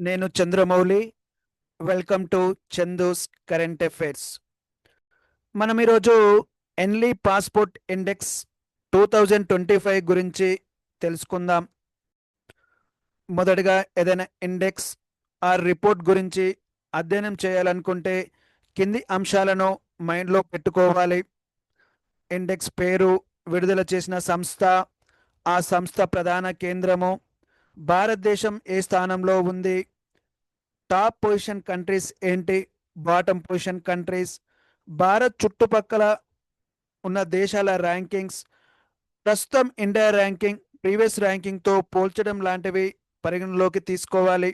నేను Chandramouli. Welcome to Chandu's current affairs. మనం ఈరోజు ఎన్లీ పాస్పోర్ట్ ఇండెక్స్ 2025 గురించి తెలుసుకుందాం. మొదటగా ఏదైనా ఇండెక్స్ ఆ రిపోర్ట్ గురించి అధ్యయనం చేయాలనుకుంటే కింది అంశాలను మైండ్లో పెట్టుకోవాలి. ఇండెక్స్ పేరు, విడుదల చేసిన సంస్థ, ఆ సంస్థ ప్రధాన కేంద్రము, భారతదేశం ఏ స్థానంలో ఉంది, టాప్ పొజిషన్ కంట్రీస్ ఏంటి, బాటమ్ పొజిషన్ కంట్రీస్, భారత్ చుట్టుపక్కల ఉన్న దేశాల ర్యాంకింగ్స్, ప్రస్తుతం ఇండియా ర్యాంకింగ్ ప్రీవియస్ ర్యాంకింగ్తో పోల్చడం లాంటివి పరిగణలోకి తీసుకోవాలి.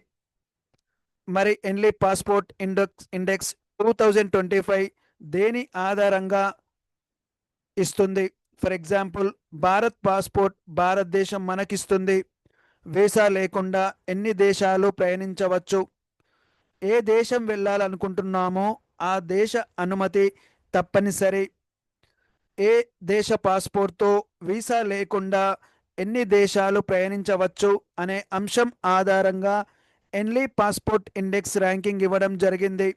మరి ఎన్లీ పాస్పోర్ట్ ఇండెక్స్ 2025 దేని ఆధారంగా ఇస్తుంది? ఫర్ ఎగ్జాంపుల్, భారత్ పాస్పోర్ట్ భారతదేశం మనకిస్తుంది. వీసా లేకుండా ఎన్ని దేశాలు ప్రయాణించవచ్చు, ఏ దేశం వెళ్ళాలనుకుంటున్నామో ఆ దేశ అనుమతి తప్పనిసరి, ఏ దేశ పాస్పోర్ట్తో వీసా లేకుండా ఎన్ని దేశాలు ప్రయాణించవచ్చు అనే అంశం ఆధారంగా ఎన్లీ పాస్పోర్ట్ ఇండెక్స్ ర్యాంకింగ్ ఇవ్వడం జరిగింది.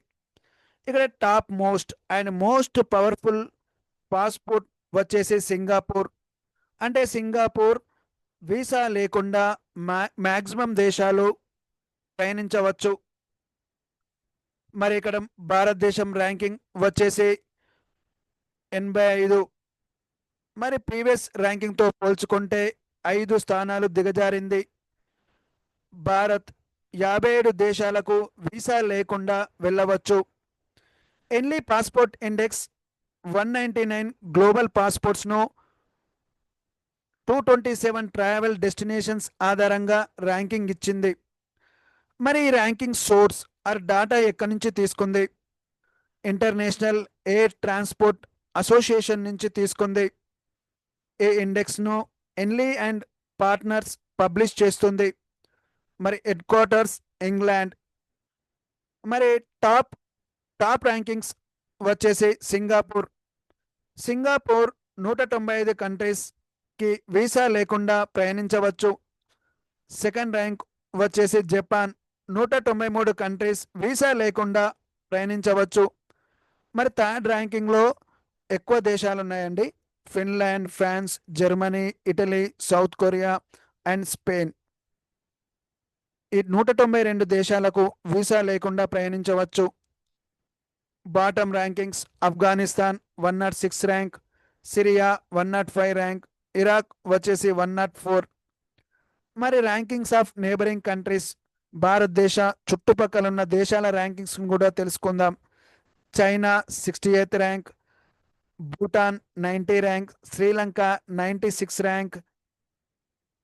ఇక్కడ top most and most powerful passport వచ్చేసి సింగపూర్. అంటే సింగపూర్ వీసా లేకుండా మ్యాక్సిమం దేశాలు ప్రయాణించవచ్చు. మరి ఇక్కడ భారతదేశం ర్యాంకింగ్ వచ్చేసి 85. మరి ప్రీవియస్ ర్యాంకింగ్తో పోల్చుకుంటే 5 స్థానాలు దిగజారింది. భారత్ 57 దేశాలకు వీసా లేకుండా వెళ్ళవచ్చు. ఎన్లీ పాస్పోర్ట్ ఇండెక్స్ 199 గ్లోబల్ పాస్పోర్ట్స్ను 227 ట్రావెల్ డెస్టినేషన్స్ ఆధారంగా ర్యాంకింగ్ ఇచ్చింది. మరి ఈ ర్యాంకింగ్ సోర్స్ ఆర్ డాటా ఎక్కడి నుంచి తీసుకుంది? ఇంటర్నేషనల్ ఎయిర్ ట్రాన్స్పోర్ట్ అసోసియేషన్ నుంచి తీసుకుంది. ఈ ఇండెక్స్ను ఎన్లీ అండ్ పార్ట్నర్స్ పబ్లిష్ చేస్తుంది. మరి హెడ్ క్వార్టర్స్ ఇంగ్లాండ్. మరి టాప్ ర్యాంకింగ్స్ వచ్చేసి సింగపూర్ 195 కంట్రీస్కి వీసా లేకుండా ప్రయాణించవచ్చు. సెకండ్ ర్యాంక్ వచ్చేసి జపాన్ 193 కంట్రీస్ వీసా లేకుండా ప్రయాణించవచ్చు. మరి థర్డ్ ర్యాంకింగ్లో ఎక్కువ దేశాలు ఉన్నాయండి. Finland, France, Germany, Italy, South Korea and Spain. ఈ 192 దేశాలకు వీసా లేకుండా ప్రయాణించవచ్చు. Bottom rankings Afghanistan 106 rank, Syria 105 rank, Iraq వచ్చేసి 104. మరి ర్యాంకింగ్స్ ఆఫ్ నేబరింగ్ కంట్రీస్, భారతదేశ చుట్టుపక్కల ఉన్న దేశాల ర్యాంకింగ్స్ కూడా తెలుసుకుందాం. China 68th rank, Bhutan 90 rank, Sri Lanka 96 rank,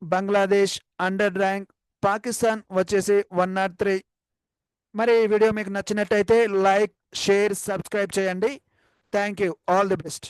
Bangladesh 100 rank, Pakistan వచ్చేసి 103. మరి ఈ వీడియో మీకు నచ్చినట్టయితే లైక్, షేర్, సబ్స్క్రైబ్ చేయండి. Thank you. All the best.